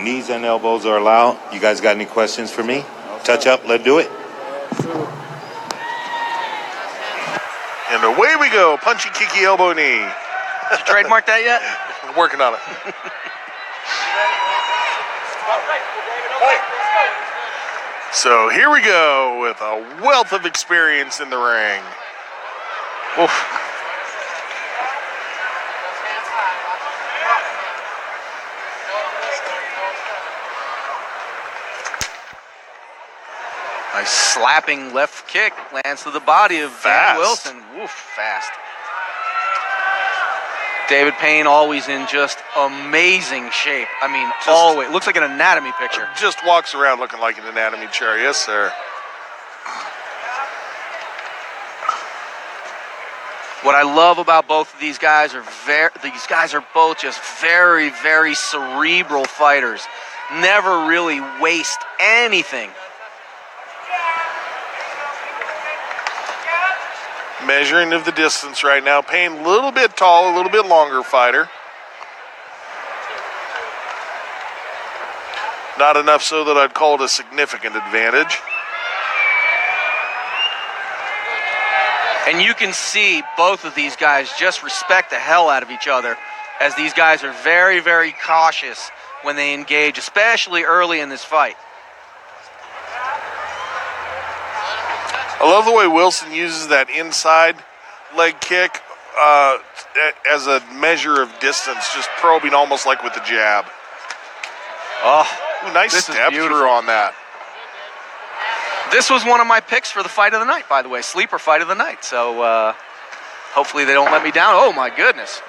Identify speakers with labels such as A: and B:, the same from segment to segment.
A: Knees and elbows are allowed. You guys got any questions for me? Touch up, let's do it.
B: And away we go. Punchy, kicky, elbow, knee.
C: Did you trademark that yet?
B: I'm working on it. So here we go with a wealth of experience in the ring. Oof.
C: Nice slapping left kick lands to the body of Dan Wilson. Woof, fast. David Payne always in just amazing shape. I mean, always. Looks like an anatomy picture.
B: Just walks around looking like an anatomy chair. Yes, sir.
C: What I love about both of these guys are both just very, very cerebral fighters. Never really waste anything.
B: Measuring of the distance right now. Payne a little bit tall, a little bit longer fighter. Not enough so that I'd call it a significant advantage.
C: And you can see both of these guys just respect the hell out of each other, as these guys are very, very cautious when they engage, especially early in this fight.
B: I love the way Wilson uses that inside leg kick as a measure of distance, just probing almost like with the jab.
C: Oh,
B: ooh, nice step through on that.
C: This was one of my picks for the fight of the night, by the way, sleeper fight of the night. So hopefully they don't let me down. Oh, my goodness.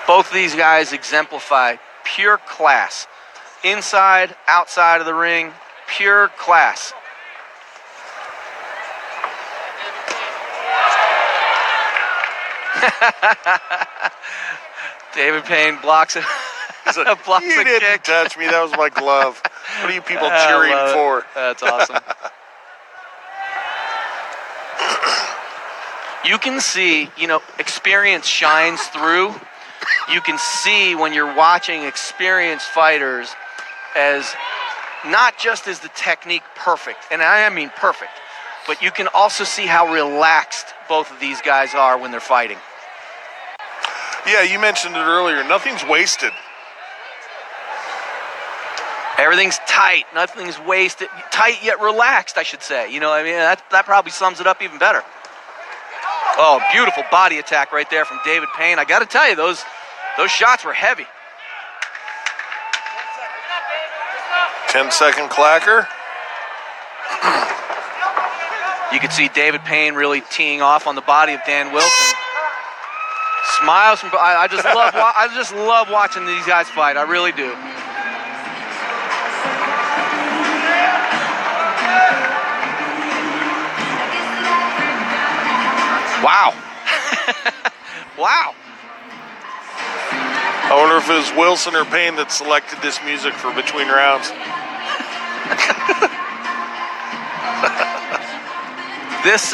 C: Both of these guys exemplify pure class. Inside, outside of the ring, pure class. David Payne blocks it. Blocks
B: you didn't
C: kick.
B: touch me. That was my glove. What are you people cheering for?
C: That's awesome. You can see, experience shines through. You can see when you're watching experienced fighters as not just is the technique perfect, and I mean perfect, but you can also see how relaxed both of these guys are when they're fighting.
B: Yeah, you mentioned it earlier. Nothing's wasted.
C: Everything's tight. Nothing's wasted. Tight yet relaxed, I should say. That probably sums it up even better. Oh, beautiful body attack right there from David Payne. I got to tell you, those shots were heavy.
B: 10-second clacker.
C: You can see David Payne really teeing off on the body of Dan Wilson. Smiles from. I just love watching these guys fight. I really do. Wow. Wow.
B: I wonder if it was Wilson or Payne that selected this music for between rounds.
C: This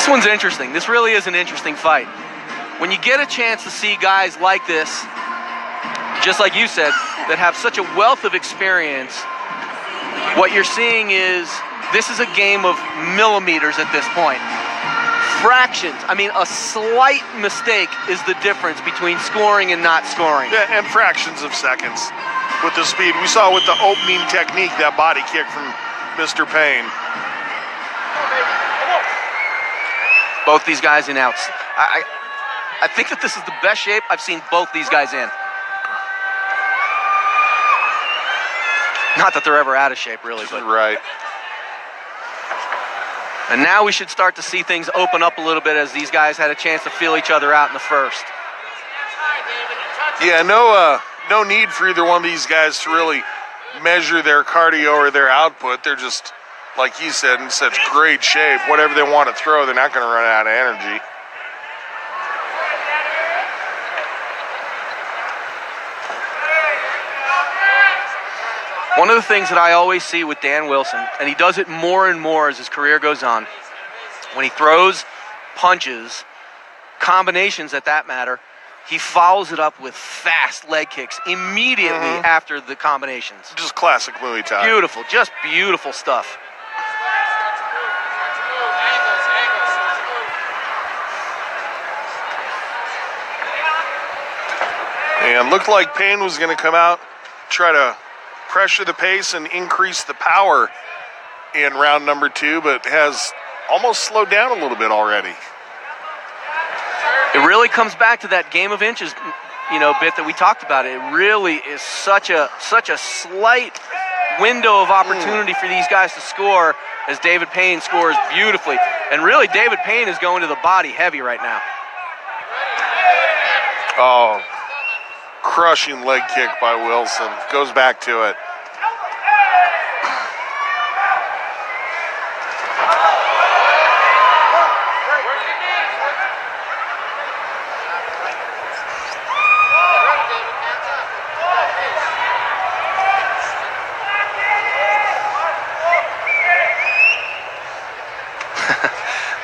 C: one's interesting. This really is an interesting fight. When you get a chance to see guys like this, just like you said, that have such a wealth of experience, what you're seeing is this is a game of millimeters at this point. Fractions. I mean, a slight mistake is the difference between scoring and not scoring.
B: Yeah, and fractions of seconds with the speed. We saw with the opening technique, that body kick from Mr. Payne.
C: Both these guys in outs. I think that this is the best shape I've seen both these guys in. Not that they're ever out of shape, really. But.
B: Right.
C: And now we should start to see things open up a little bit as these guys had a chance to feel each other out in the first.
B: Yeah, no need for either one of these guys to really measure their cardio or their output. They're just, like you said, in such great shape. Whatever they want to throw, they're not going to run out of energy.
C: One of the things that I always see with Dan Wilson, and he does it more and more as his career goes on, when he throws punches, combinations at that matter, he follows it up with fast leg kicks immediately after the combinations.
B: Just classic Muay Thai.
C: Beautiful, just beautiful stuff.
B: And looked like Payne was going to come out, try to pressure the pace and increase the power in round number 2, but has almost slowed down a little bit already.
C: It really comes back to that game of inches, bit that we talked about. It really is such a slight window of opportunity for these guys to score as David Payne scores beautifully. And really, David Payne is going to the body heavy right now.
B: Oh, crushing leg kick by Wilson. Goes back to it.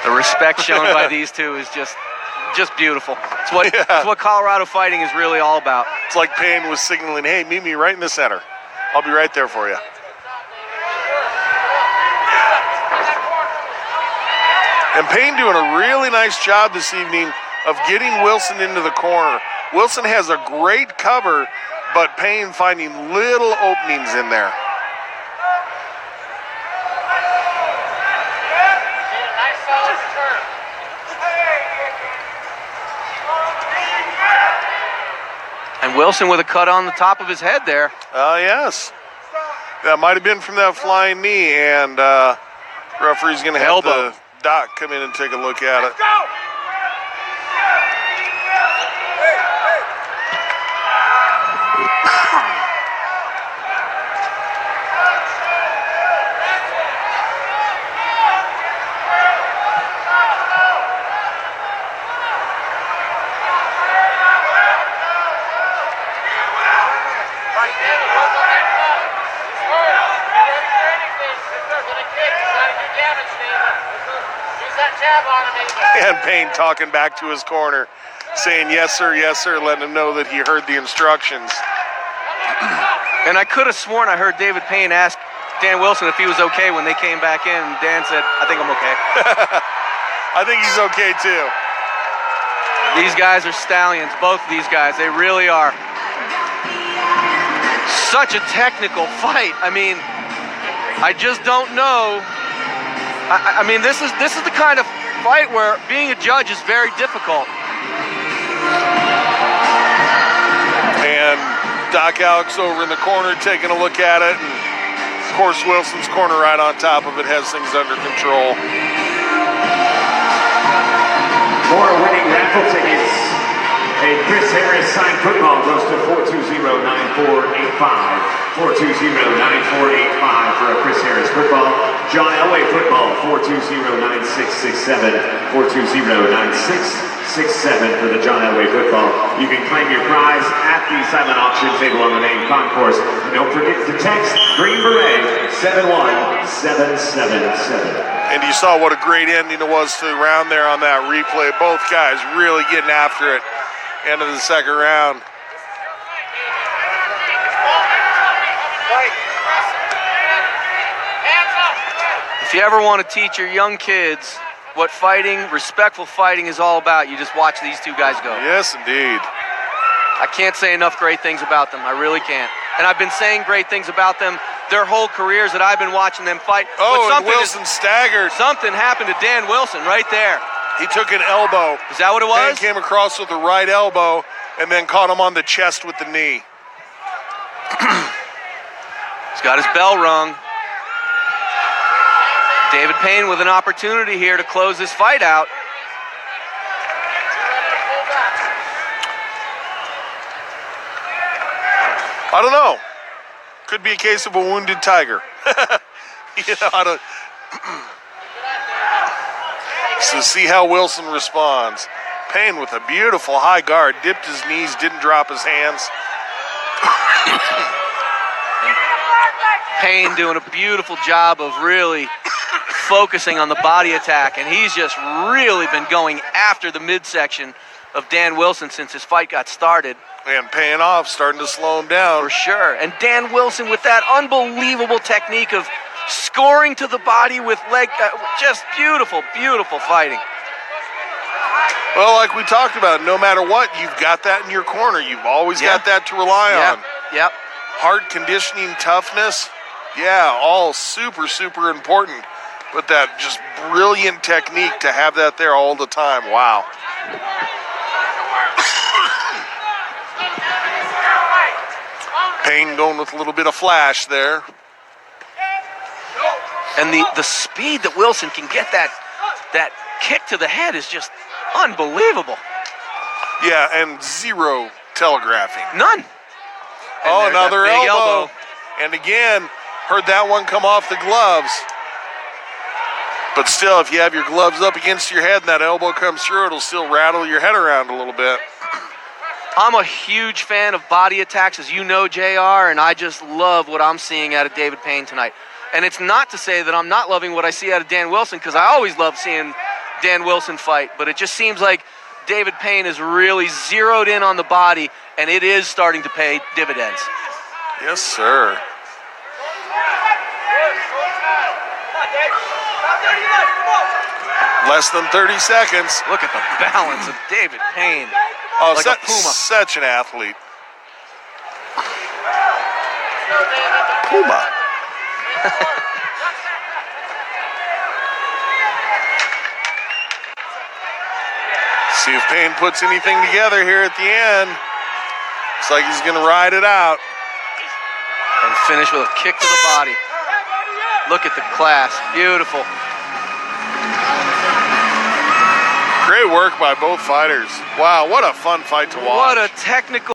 C: The respect shown by these two is just beautiful. It's what Colorado fighting is really all about.
B: It's like Payne was signaling, hey, meet me right in the center. I'll be right there for you. And Payne doing a really nice job this evening of getting Wilson into the corner. Wilson has a great cover, but Payne finding little openings in there.
C: And Wilson with a cut on the top of his head there.
B: Yes. That might have been from that flying knee, and referee's going to have the doc come in and take a look at it. And Payne talking back to his corner, saying yes sir, letting him know that he heard the instructions.
C: And I could have sworn I heard David Payne ask Dan Wilson if he was okay when they came back in, and Dan said, I think I'm okay.
B: I think he's okay too.
C: These guys are stallions, both of these guys, they really are. Such a technical fight. I mean, I just don't know. I mean, this is the kind of fight where being a judge is very difficult.
B: And Doc Alex over in the corner taking a look at it, and of course Wilson's corner right on top of it has things under control.
D: For winning raffle tickets, a Chris Harris signed football goes to 420-9485. 420-9485 for a Chris Harris football. John Elway football, 420-9667. 420-9667 for the John Elway football. You can claim your prize at the silent auction table on the main concourse. And don't forget to text Green Beret 71777.
B: And you saw what a great ending it was to the round there on that replay. Both guys really getting after it. End of the second round.
C: If you ever want to teach your young kids what fighting, respectful fighting is all about, you just watch these two guys go.
B: Yes, indeed.
C: I can't say enough great things about them. I really can't. And I've been saying great things about them their whole careers that I've been watching them fight.
B: Oh, and Wilson staggered.
C: Something happened to Dan Wilson right there.
B: He took an elbow.
C: Is that what it was?
B: Payne came across with the right elbow and then caught him on the chest with the knee.
C: He's got his bell rung. David Payne with an opportunity here to close this fight out.
B: I don't know. Could be a case of a wounded tiger. So see how Wilson responds. Payne with a beautiful high guard, dipped his knees, didn't drop his hands.
C: Payne doing a beautiful job of really focusing on the body attack, and he's just really been going after the midsection of Dan Wilson since his fight got started.
B: And paying off, starting to slow him down.
C: For sure. And Dan Wilson with that unbelievable technique of scoring to the body with leg, just beautiful, beautiful fighting.
B: Well, like we talked about, no matter what, you've got that in your corner. You've always got that to rely on.
C: Yep.
B: Hard conditioning, toughness, all super, super important. But that just brilliant technique to have that there all the time. Wow. Payne going with a little bit of flash there.
C: And the speed that Wilson can get that kick to the head is just unbelievable.
B: Yeah, and zero telegraphing.
C: None.
B: Oh, another
C: big
B: elbow. And again, heard that one come off the gloves. But still, if you have your gloves up against your head and that elbow comes through, it'll still rattle your head around a little bit.
C: I'm a huge fan of body attacks, as you know, JR, and I just love what I'm seeing out of David Payne tonight. And it's not to say that I'm not loving what I see out of Dan Wilson, because I always love seeing Dan Wilson fight, but it just seems like David Payne is really zeroed in on the body, and it is starting to pay dividends.
B: Yes, sir. Less than 30 seconds.
C: Look at the balance of David Payne.
B: Oh,
C: like a puma.
B: Such an athlete. Puma. See if Payne puts anything together here at the end. Looks like he's going to ride it out.
C: And finish with a kick to the body. Look at the class. Beautiful.
B: Great work by both fighters. Wow, what a fun fight to watch.
C: What a technical